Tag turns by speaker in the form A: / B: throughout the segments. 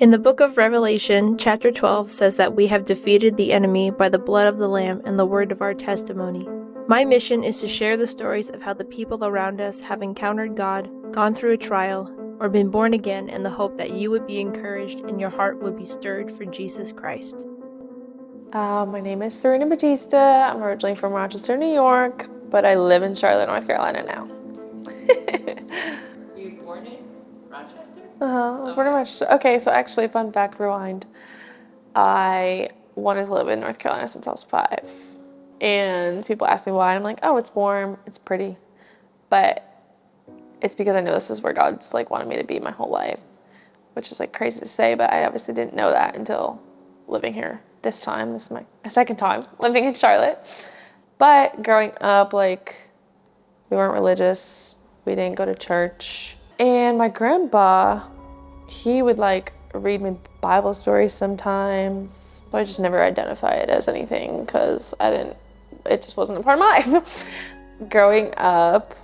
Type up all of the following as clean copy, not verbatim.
A: In the book of Revelation, chapter 12 says that we have defeated the enemy by the blood of the Lamb and the word of our testimony. My mission is to share the stories of how the people around us have encountered God, gone through a trial, or been born again, in the hope that you would be encouraged and your heart would be stirred for Jesus Christ.
B: My name is Serena Batista. I'm originally from Rochester, New York, but I live in Charlotte, North Carolina now.
A: Were you born in Rochester?
B: I was born in Rochester. Okay, so actually, fun fact, rewind. I wanted to live in North Carolina since I was 5. And people ask me why. I'm like, oh, it's warm, it's pretty. But it's because I know this is where God's wanted me to be my whole life, which is crazy to say, but I obviously didn't know that until living here this time. This is my second time living in Charlotte. But growing up, we weren't religious. We didn't go to church. And my grandpa, he would read me Bible stories sometimes. But I just never identify it as anything because it just wasn't a part of my life. Growing up,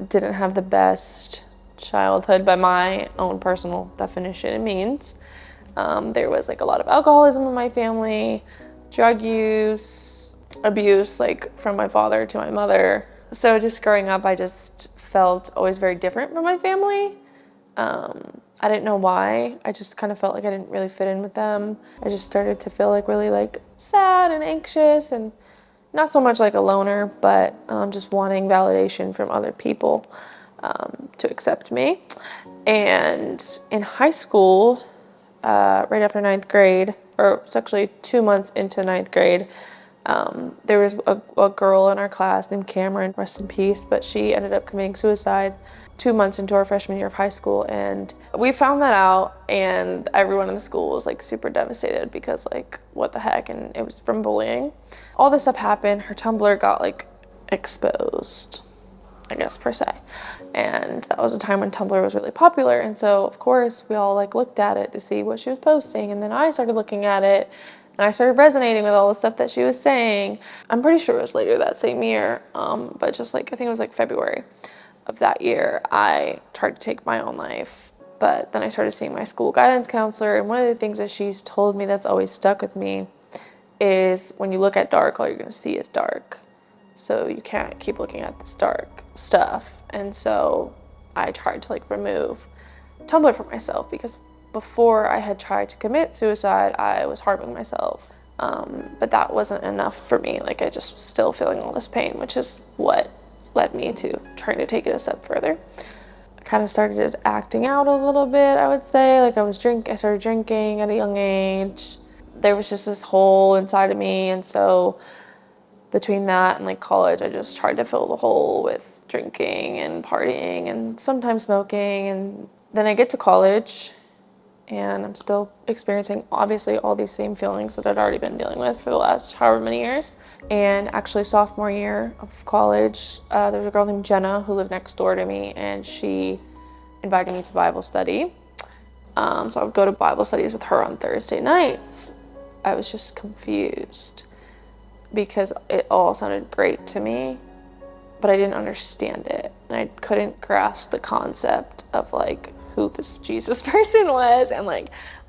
B: didn't have the best childhood by my own personal definition. It means there was a lot of alcoholism in my family, drug use, abuse from my father to my mother. So just growing up, I just felt always very different from my family. I didn't know why. I just kind of felt like I didn't really fit in with them. I just started to feel really sad and anxious, and not so much like a loner, but just wanting validation from other people to accept me. And in high school, right after 9th grade, or it's actually 2 months into 9th grade, there was a girl in our class named Tamron, rest in peace, but she ended up committing suicide 2 months into our freshman year of high school. And we found that out, and everyone in the school was super devastated because what the heck, and it was from bullying. All this stuff happened. Her Tumblr got exposed, I guess, per se. And that was a time when Tumblr was really popular. And so, of course, we all looked at it to see what she was posting. And then I started looking at it, and I started resonating with all the stuff that she was saying. I'm pretty sure it was later that same year, but just I think it was February of that year, I tried to take my own life. But then I started seeing my school guidance counselor, and one of the things that she's told me that's always stuck with me is when you look at dark, all you're going to see is dark. So you can't keep looking at this dark stuff. And so I tried to remove Tumblr for myself, because before I had tried to commit suicide, I was harming myself. But that wasn't enough for me. I just was still feeling all this pain, which is what led me to trying to take it a step further. I kind of started acting out a little bit, I would say. I started drinking at a young age. There was just this hole inside of me, and so between that and college, I just tried to fill the hole with drinking and partying and sometimes smoking. And then I get to college, and I'm still experiencing, obviously, all these same feelings that I'd already been dealing with for the last however many years. And actually, sophomore year of college, there was a girl named Jenna who lived next door to me, and she invited me to Bible study. So I would go to Bible studies with her on Thursday nights. I was just confused because it all sounded great to me, but I didn't understand it. And I couldn't grasp the concept of who this Jesus person was, and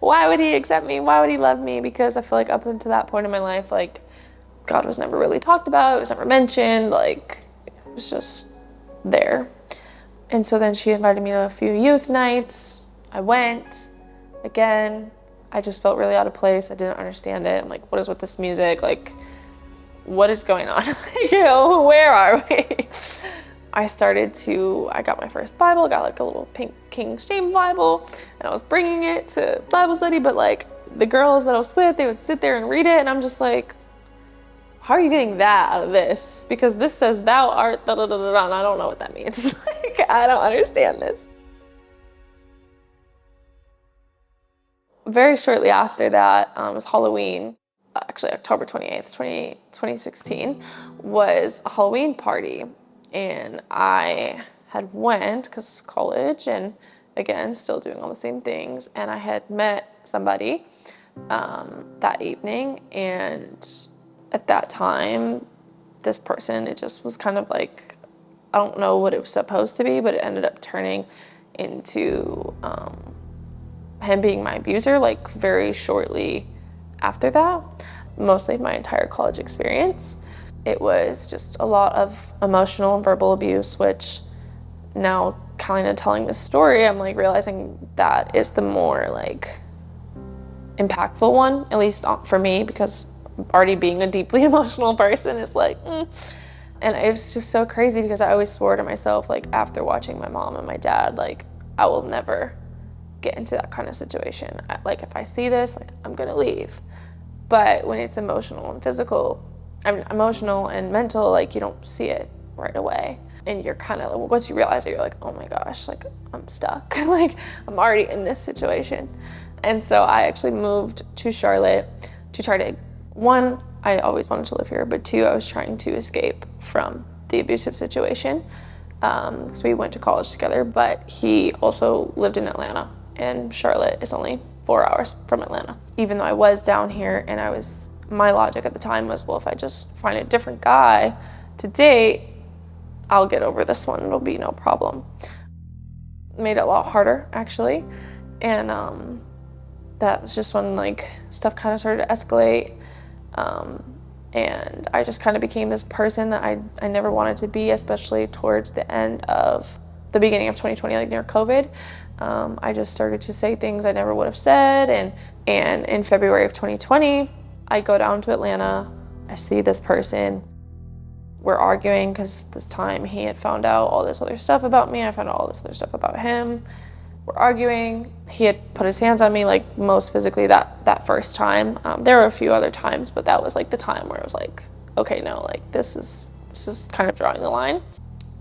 B: why would he accept me? Why would he love me? Because I feel up until that point in my life, God was never really talked about. It was never mentioned. It was just there. And so then she invited me to a few youth nights. I went. Again, I just felt really out of place. I didn't understand it. I'm what is with this music? What is going on? Where are we? I got my first Bible, got a little pink King James Bible, and I was bringing it to Bible study, but the girls that I was with, they would sit there and read it, and I'm just how are you getting that out of this? Because this says thou art da da da da, and I don't know what that means. I don't understand this. Very shortly after that, it was Halloween. Actually, October 28th, 2016, was a Halloween party. And I had went, because college, and again, still doing all the same things. And I had met somebody that evening. And at that time, this person, it just was kind of I don't know what it was supposed to be, but it ended up turning into him being my abuser, like very shortly after that, mostly my entire college experience. It was just a lot of emotional and verbal abuse, which now kind of telling this story, I'm like realizing that is the more like impactful one, at least for me, because already being a deeply emotional person is like, And it was just so crazy because I always swore to myself, like after watching my mom and my dad, like I will never get into that kind of situation. Like if I see this, like I'm gonna leave. But when it's emotional and physical, emotional and mental, like you don't see it right away. And you're kind of, once you realize it, you're like, oh my gosh, like I'm stuck. Like I'm already in this situation. And so I actually moved to Charlotte to try to, one, I always wanted to live here, but two, I was trying to escape from the abusive situation. So we went to college together, but he also lived in Atlanta, and Charlotte is only 4 hours from Atlanta. Even though I was down here, and my logic at the time was, well, if I just find a different guy to date, I'll get over this one, it'll be no problem. Made it a lot harder, actually. And that was just when like stuff kind of started to escalate. And I just kind of became this person that I never wanted to be, especially towards the beginning of 2020, like near COVID. I just started to say things I never would have said. And in February of 2020, I go down to Atlanta. I see this person. We're arguing because this time he had found out all this other stuff about me. I found out all this other stuff about him. We're arguing. He had put his hands on me, like most physically that first time. There were a few other times, but that was like the time where it was like, okay, no, like this is kind of drawing the line.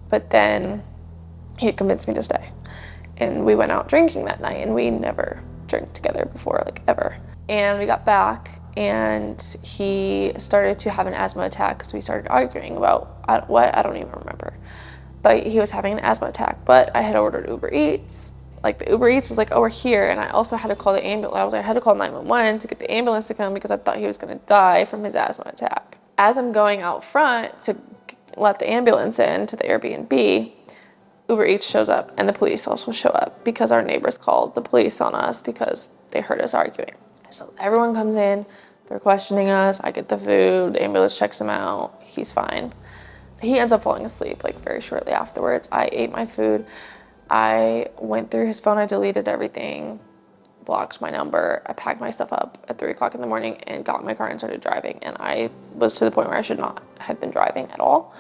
B: But then he had convinced me to stay. And we went out drinking that night, and we never drank together before, like ever. And we got back, and he started to have an asthma attack because we started arguing about what, I don't even remember. But he was having an asthma attack, but I had ordered Uber Eats. Like the Uber Eats was like, oh, we're here. And I also had to call the ambulance. I had to call 911 to get the ambulance to come because I thought he was gonna die from his asthma attack. As I'm going out front to let the ambulance in to the Airbnb, Uber Eats shows up, and the police also show up because our neighbors called the police on us because they heard us arguing. So everyone comes in, they're questioning us. I get the food, the ambulance checks him out, he's fine. He ends up falling asleep like very shortly afterwards. I ate my food. I went through his phone, I deleted everything, blocked my number. I packed my stuff up at 3 o'clock in the morning and got in my car and started driving. And I was to the point where I should not have been driving at all.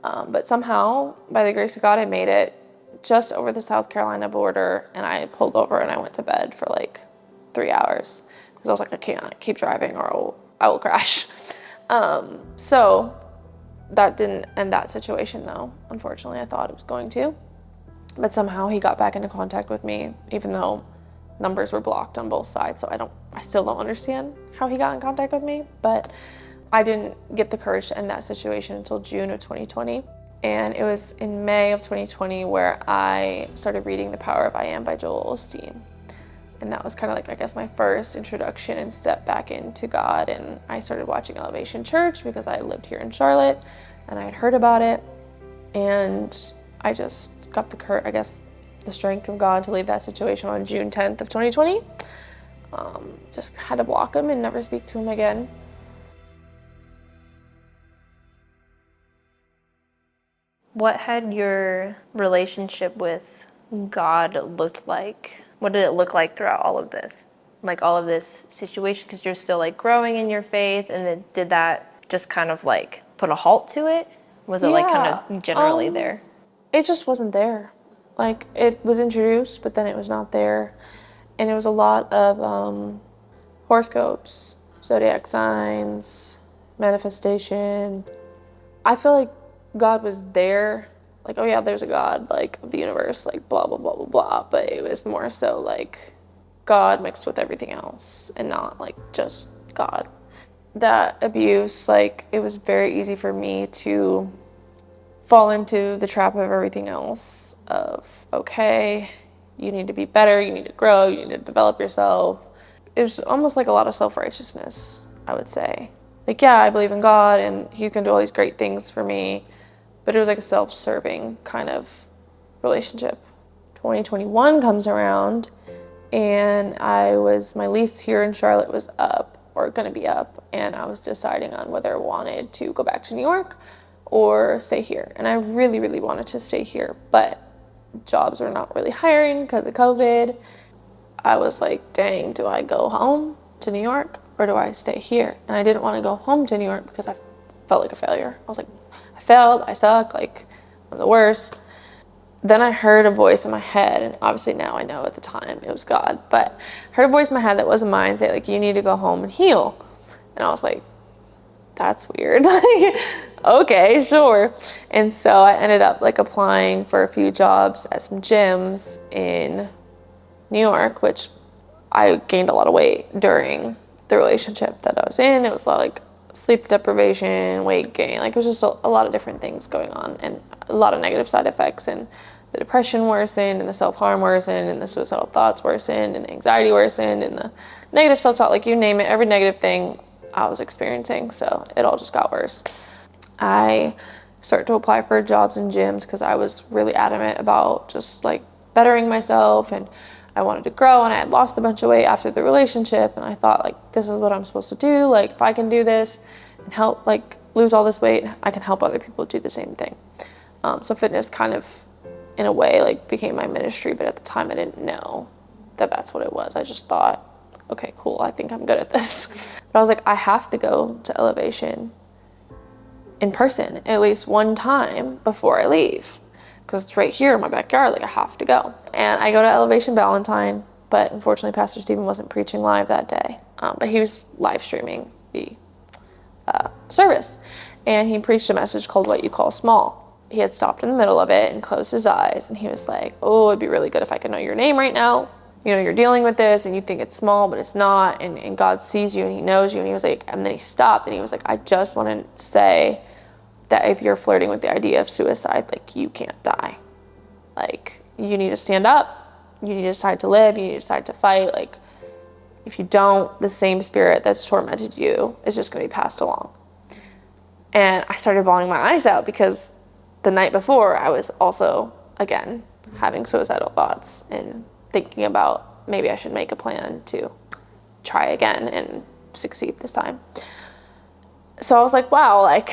B: But somehow, by the grace of God, I made it just over the South Carolina border, and I pulled over and I went to bed for like 3 hours because I was like, I can't keep driving or I will crash. So that didn't end that situation though. Unfortunately, I thought it was going to. But somehow he got back into contact with me, even though numbers were blocked on both sides. So I still don't understand how he got in contact with me, but I didn't get the courage to end that situation until June of 2020. And it was in May of 2020 where I started reading The Power of I Am by Joel Osteen. And that was kind of like, I guess, my first introduction and step back into God. And I started watching Elevation Church because I lived here in Charlotte and I had heard about it. And I just got the strength of God to leave that situation on June 10th of 2020. Just had to block him and never speak to him again.
A: What had your relationship with God looked like? What did it look like throughout all of this? Like all of this situation, because you're still like growing in your faith, and then did that just kind of like put a halt to it? Was it like kind of generally there?
B: It just wasn't there. Like it was introduced, but then it was not there. And it was a lot of horoscopes, zodiac signs, manifestation. I feel like God was there, like, oh yeah, there's a God, like, of the universe, like, blah, blah, blah, blah, blah. But it was more so like God mixed with everything else and not like just God. That abuse, like, it was very easy for me to fall into the trap of everything else of, okay, you need to be better, you need to grow, you need to develop yourself. It was almost like a lot of self-righteousness, I would say. Like, yeah, I believe in God and he's gonna do all these great things for me, but it was like a self-serving kind of relationship. 2021 comes around and my lease here in Charlotte was up, or going to be up, and I was deciding on whether I wanted to go back to New York or stay here. And I really, really wanted to stay here, but jobs were not really hiring because of COVID. I was like, dang, do I go home to New York or do I stay here? And I didn't want to go home to New York because I felt like a failure. I was like, I failed, I suck, like I'm the worst. Then I heard a voice in my head, and obviously now I know, at the time it was God, but I heard a voice in my head that wasn't mine say, like, you need to go home and heal. And I was like, that's weird. Like, okay, sure. And so I ended up like applying for a few jobs at some gyms in New York, which I gained a lot of weight during the relationship that I was in. It was a lot of like sleep deprivation, weight gain, like it was just a lot of different things going on, and a lot of negative side effects, and the depression worsened, and the self-harm worsened, and the suicidal thoughts worsened, and the anxiety worsened, and the negative self-talk, like you name it, every negative thing I was experiencing. So it all just got worse. I started to apply for jobs in gyms because I was really adamant about just like bettering myself, and I wanted to grow, and I had lost a bunch of weight after the relationship, and I thought, like, this is what I'm supposed to do. Like, if I can do this and help like lose all this weight, I can help other people do the same thing. So fitness kind of, in a way, like became my ministry, but at the time I didn't know that that's what it was. I just thought, okay, cool, I think I'm good at this. But I was like, I have to go to Elevation in person at least one time before I leave, because it's right here in my backyard, like I have to go. And I go to Elevation Valentine, but unfortunately Pastor Stephen wasn't preaching live that day, but he was live streaming the service, and he preached a message called What You Call Small. He had stopped in the middle of it and closed his eyes, and he was like, oh, it'd be really good if I could know your name right now. You know, you're dealing with this and you think it's small, but it's not, and God sees you and he knows you. And he was like, and then he stopped and he was like, I just want to say that if you're flirting with the idea of suicide, like, you can't die. Like, you need to stand up, you need to decide to live, you need to decide to fight. Like, if you don't, the same spirit that's tormented you is just going to be passed along. And I started bawling my eyes out because the night before I was also, again, having suicidal thoughts and thinking about maybe I should make a plan to try again and succeed this time. So I was like, wow, like,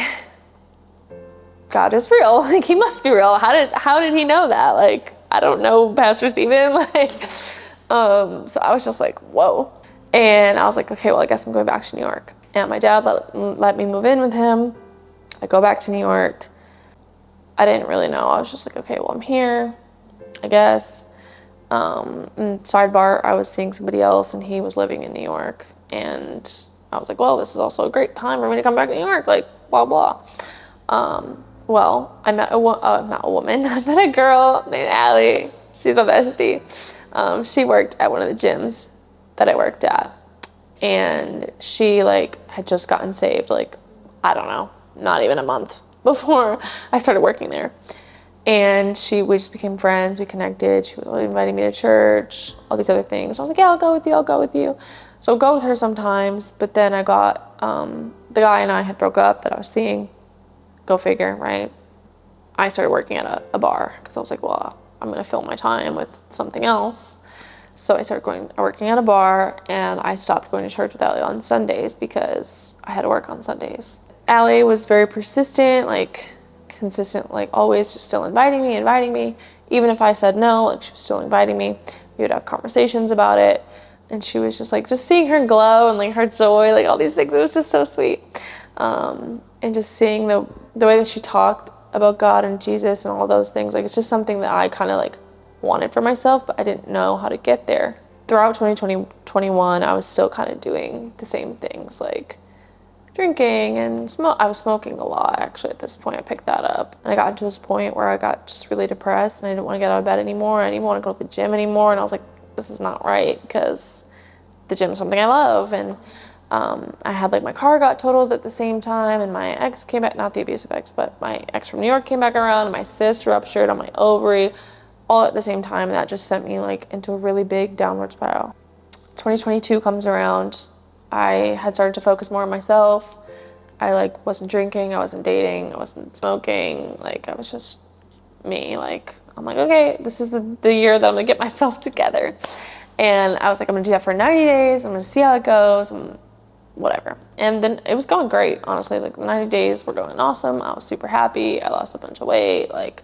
B: God is real. Like, he must be real. How did he know that? Like, I don't know Pastor Stephen. Like, so I was just like, whoa. And I was like, okay, well, I guess I'm going back to New York. And my dad let me move in with him. I go back to New York. I didn't really know. I was just like, okay, well, I'm here, I guess. And sidebar, I was seeing somebody else and he was living in New York. And I was like, well, this is also a great time for me to come back to New York, like, blah, blah. Well, I met not a woman, I met a girl named Allie. She's my bestie. She worked at one of the gyms that I worked at. And she, like, had just gotten saved, like, I don't know, not even a month before I started working there. And we just became friends, we connected, she was inviting me to church, all these other things. I was like, yeah, I'll go with you. So I'll go with her sometimes, but then I got, the guy and I had broke up that I was seeing, go figure, right? I started working at a bar, because I was like, well, I'm gonna fill my time with something else. So I started working at a bar, and I stopped going to church with Allie on Sundays because I had to work on Sundays. Allie was very persistent, like consistent, like always just still inviting me. Even if I said no, like she was still inviting me. We would have conversations about it. And she was just like, just seeing her glow and like her joy, like all these things, it was just so sweet. And just seeing the way that she talked about God and Jesus and all those things, like it's just something that I kind of like wanted for myself, but I didn't know how to get there. Throughout 2021, I was still kind of doing the same things, like drinking and I was smoking a lot, actually. At this point, I picked that up. And I got into this point where I got just really depressed and I didn't want to get out of bed anymore. I didn't want to go to the gym anymore. And I was like, this is not right, because the gym is something I love. And I had like my car got totaled at the same time, and my ex came back, not the abusive ex, but my ex from New York came back around, and my cyst ruptured on my ovary all at the same time. And that just sent me like into a really big downward spiral. 2022 comes around. I had started to focus more on myself. I like wasn't drinking, I wasn't dating, I wasn't smoking, like I was just me. Like, I'm like, okay, this is the year that I'm gonna get myself together. And I was like, I'm gonna do that for 90 days. I'm gonna see how it goes and whatever. And then it was going great, honestly. Like the 90 days were going awesome. I was super happy. I lost a bunch of weight. Like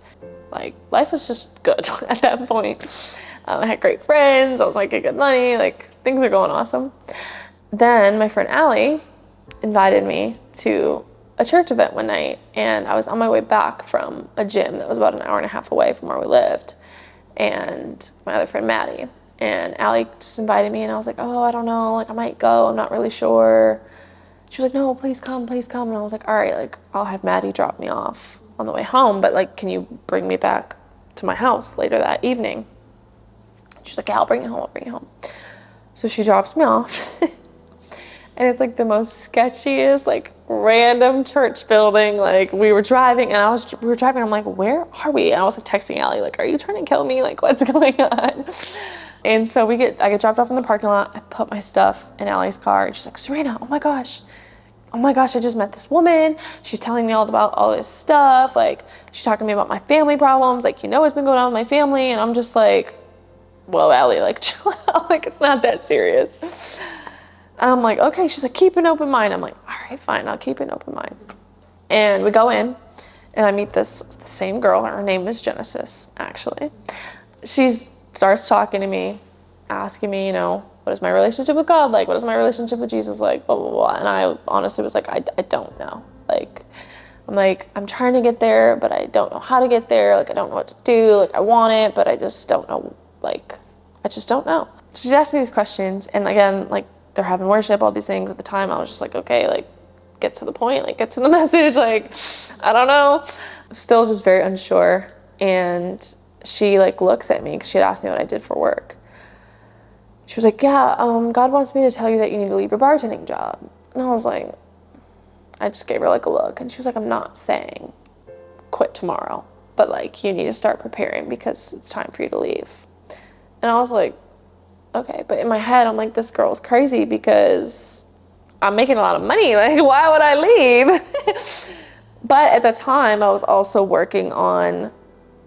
B: life was just good at that point. I had great friends. I was making good money. Like things are going awesome. Then my friend Allie invited me to a church event one night, and I was on my way back from a gym that was about an hour and a half away from where we lived, and my other friend Maddie. And Allie just invited me, and I was like, oh, I don't know, like I might go, I'm not really sure. She was like, no, please come, please come. And I was like, all right, like I'll have Maddie drop me off on the way home, but like, can you bring me back to my house later that evening? She's like, yeah, I'll bring you home, I'll bring you home. So she drops me off. And it's like the most sketchiest, like random church building. Like we were driving, and we were driving. I'm like, where are we? And I was like texting Allie, like, are you trying to kill me? Like, what's going on? And so I get dropped off in the parking lot. I put my stuff in Allie's car, and she's like, Serena, oh my gosh, I just met this woman. She's telling me all about all this stuff. Like she's talking to me about my family problems. Like, what's been going on with my family? And I'm just like, whoa, Allie, like chill out. Like it's not that serious. And I'm like, okay. She's like, keep an open mind. I'm like, all right, fine. I'll keep an open mind. And we go in, and I meet the same girl. Her name is Genesis, actually. She starts talking to me, asking me, what is my relationship with God like? What is my relationship with Jesus like? Blah, blah, blah. And I honestly was like, I don't know. Like, I'm like, I'm trying to get there, but I don't know how to get there. Like, I don't know what to do. Like, I want it, but I just don't know. Like, I just don't know. She's asked me these questions, and again, like, they're having worship, all these things. At the time, I was just like, okay, like, get to the point, like, get to the message. Like, I don't know. Still just very unsure. And she, like, looks at me because she had asked me what I did for work. She was like, yeah, God wants me to tell you that you need to leave your bartending job. And I was like, I just gave her, like, a look. And she was like, I'm not saying quit tomorrow, but, like, you need to start preparing because it's time for you to leave. And I was like, okay, but in my head, I'm like, this girl's crazy because I'm making a lot of money. Like, why would I leave? But at the time, I was also working on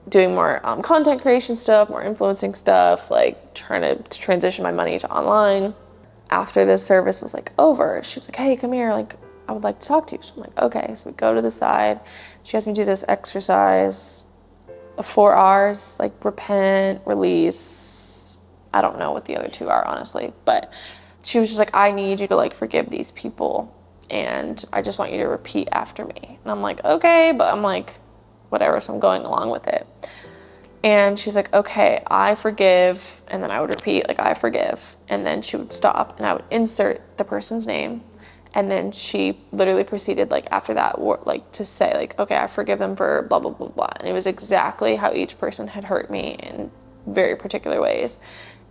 B: doing more content creation stuff, more influencing stuff, like trying to transition my money to online. After this service was like over, she was like, hey, come here. Like, I would like to talk to you. So I'm like, okay. So we go to the side. She has me do this exercise of 4 R's, like repent, release. I don't know what the other 2 are, honestly, but she was just like, I need you to like forgive these people, and I just want you to repeat after me. And I'm like, okay, but I'm like, whatever, so I'm going along with it. And she's like, okay, I forgive, and then I would repeat, like, I forgive, and then she would stop, and I would insert the person's name, and then she literally proceeded, like, after that, like, to say, like, okay, I forgive them for blah, blah, blah, blah, and it was exactly how each person had hurt me in very particular ways.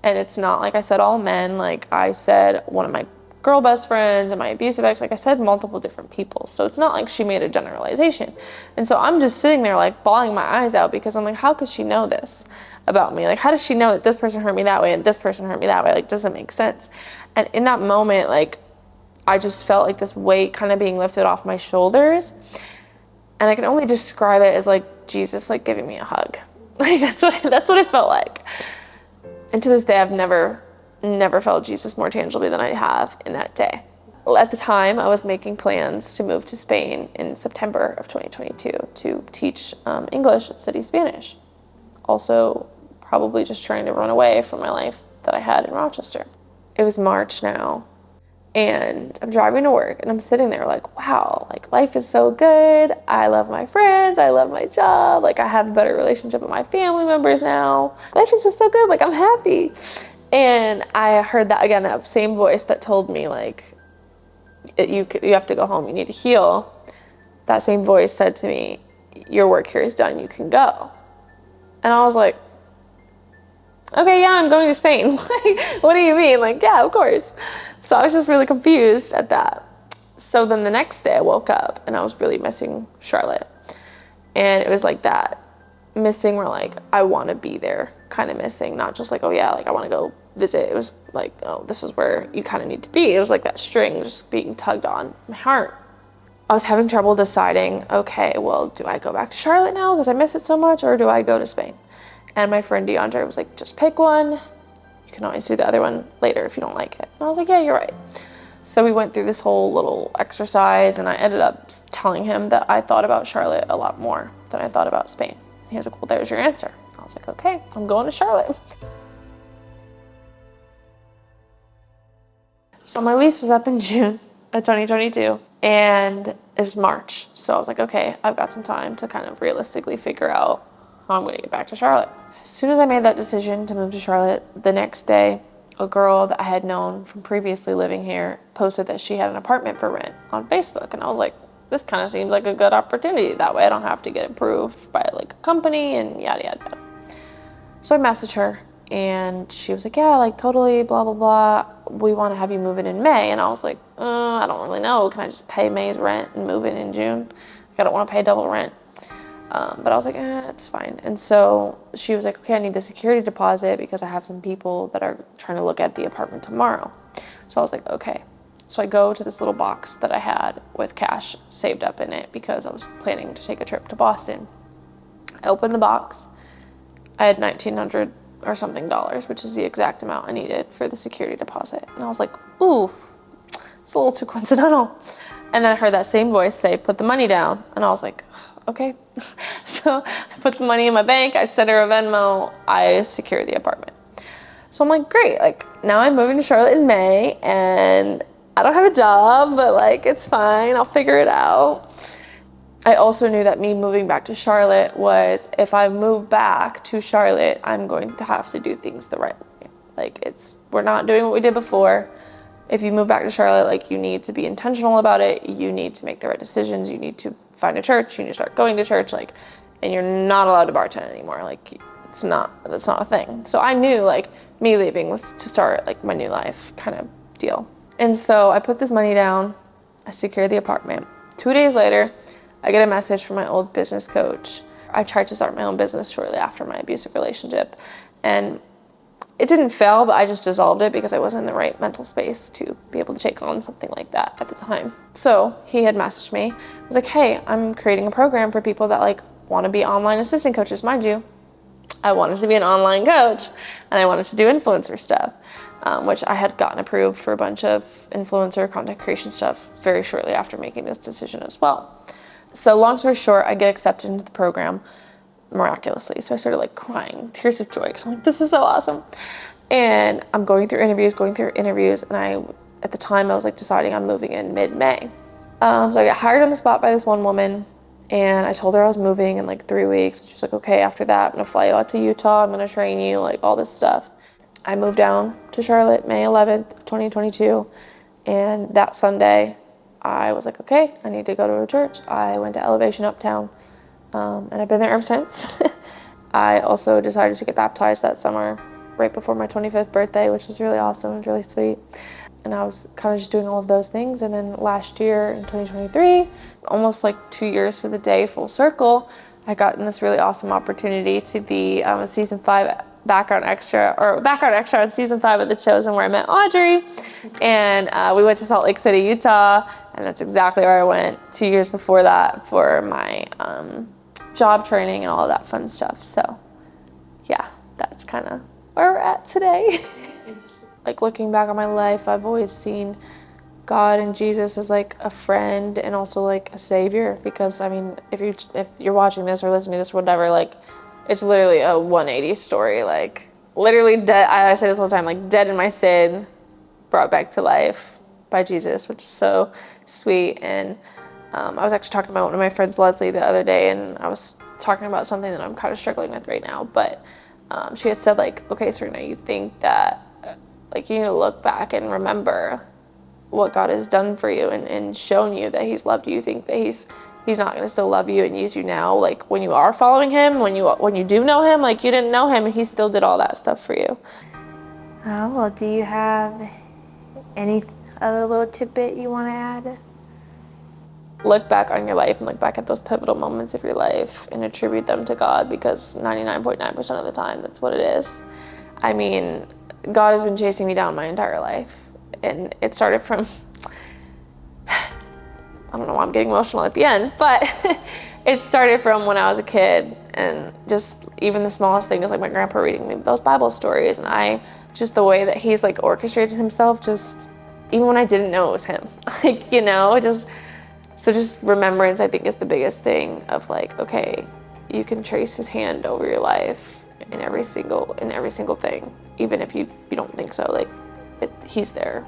B: And it's not like I said all men. Like, I said one of my girl best friends and my abusive ex, like I said multiple different people. So it's not like she made a generalization. And so I'm just sitting there like bawling my eyes out because I'm like, how could she know this about me? Like, how does she know that this person hurt me that way and this person hurt me that way? Like, doesn't make sense. And in that moment, like, I just felt like this weight kind of being lifted off my shoulders. And I can only describe it as like Jesus, like, giving me a hug. Like, that's what it felt like. And to this day, I've never felt Jesus more tangibly than I have in that day. At the time, I was making plans to move to Spain in September of 2022 to teach English and study Spanish. Also, probably just trying to run away from my life that I had in Rochester. It was March now, and I'm driving to work, and I'm sitting there like, wow, like, life is so good. I love my friends. I love my job. Like, I have a better relationship with my family members now. Life is just so good. Like, I'm happy. And I heard that, again, that same voice that told me, like, you have to go home. You need to heal. That same voice said to me, your work here is done. You can go. And I was like, okay, yeah, I'm going to Spain. Like, what do you mean? Like, yeah, of course. So I was just really confused at that. So then the next day I woke up and I was really missing Charlotte. And it was like that missing where, like, I want to be there kind of missing, not just like, oh yeah, like, I want to go visit. It was like, oh, this is where you kind of need to be. It was like that string just being tugged on my heart. I was having trouble deciding, okay, well, do I go back to Charlotte now because I miss it so much, or do I go to Spain? And my friend DeAndre was like, just pick one. You can always do the other one later if you don't like it. And I was like, yeah, you're right. So we went through this whole little exercise, and I ended up telling him that I thought about Charlotte a lot more than I thought about Spain. He was like, well, there's your answer. I was like, okay, I'm going to Charlotte. So my lease was up in June of 2022, and it was March. So I was like, okay, I've got some time to kind of realistically figure out how I'm going to get back to Charlotte. As soon as I made that decision to move to Charlotte, the next day, a girl that I had known from previously living here posted that she had an apartment for rent on Facebook. And I was like, this kind of seems like a good opportunity. That way I don't have to get approved by like a company and yada, yada, yada. So I messaged her, and she was like, yeah, like totally, blah, blah, blah. We want to have you move in May. And I was like, I don't really know. Can I just pay May's rent and move in June? I don't want to pay double rent. But I was like, it's fine. And so she was like, okay, I need the security deposit because I have some people that are trying to look at the apartment tomorrow. So I was like, okay. So I go to this little box that I had with cash saved up in it because I was planning to take a trip to Boston. I opened the box. I had $1,900 or something dollars, which is the exact amount I needed for the security deposit. And I was like, ooh, it's a little too coincidental. And then I heard that same voice say, put the money down. And I was like, okay. So I put the money in my bank, I sent her a Venmo, I secured the apartment. So I'm like, great, like now I'm moving to Charlotte in May, and I don't have a job, but like it's fine, I'll figure it out. I also knew that me moving back to Charlotte was, if I move back to Charlotte, I'm going to have to do things the right way. Like we're not doing what we did before. If you move back to Charlotte, like you need to be intentional about it. You need to make the right decisions. You need to find a church. You need to start going to church, like, and you're not allowed to bartend anymore. Like that's not a thing. So I knew like me leaving was to start like my new life kind of deal. And so I put this money down. I secured the apartment. 2 days later, I get a message from my old business coach. I tried to start my own business shortly after my abusive relationship, and it didn't fail, but I just dissolved it because I wasn't in the right mental space to be able to take on something like that at the time. So he had messaged me. I was like, hey, I'm creating a program for people that like want to be online assistant coaches. Mind you, I wanted to be an online coach, and I wanted to do influencer stuff, which I had gotten approved for a bunch of influencer content creation stuff very shortly after making this decision as well. So long story short, I get accepted into the program miraculously. So I started like crying, tears of joy, because I'm like, this is so awesome. And I'm going through interviews, and at the time I was like deciding on moving in mid-May. So I got hired on the spot by this one woman, and I told her I was moving in like 3 weeks. She was like, okay, after that, I'm gonna fly you out to Utah, I'm gonna train you, like all this stuff. I moved down to Charlotte May 11th, 2022, and that Sunday I was like, okay, I need to go to a church. I went to Elevation Uptown. And I've been there ever since. I also decided to get baptized that summer, right before my 25th birthday, which was really awesome and really sweet. And I was kind of just doing all of those things. And then last year in 2023, almost like 2 years to the day full circle, I got in this really awesome opportunity to be a season 5 background extra on season 5 of The Chosen, where I met Audrey. And we went to Salt Lake City, Utah. And that's exactly where I went 2 years before that for my job training and all of that fun stuff. So yeah, that's kind of where we're at today. Like looking back on my life, I've always seen God and Jesus as like a friend and also like a savior, because I mean, if you're watching this or listening to this or whatever, like it's literally a 180 story, like literally dead. I say this all the time, like dead in my sin, brought back to life by Jesus, which is so sweet. And I was actually talking about one of my friends, Leslie, the other day, and I was talking about something that I'm kind of struggling with right now. But she had said like, okay, Serena, you think that like you need to look back and remember what God has done for you and shown you that he's loved you. You think that he's not going to still love you and use you now, like when you are following him, when you do know him, like you didn't know him and he still did all that stuff for you.
C: Well, do you have any other little tidbit you want to add?
B: Look back on your life and look back at those pivotal moments of your life and attribute them to God, because 99.9% of the time, that's what it is. I mean, God has been chasing me down my entire life. And it started from, I don't know why I'm getting emotional at the end, but it started from when I was a kid And just even the smallest thing is like my grandpa reading me those Bible stories, and just the way that he's like orchestrated himself, just even when I didn't know it was him, like, you know, just remembrance, I think, is the biggest thing of like, okay, you can trace his hand over your life in every single thing, even if you don't think so, like he's there.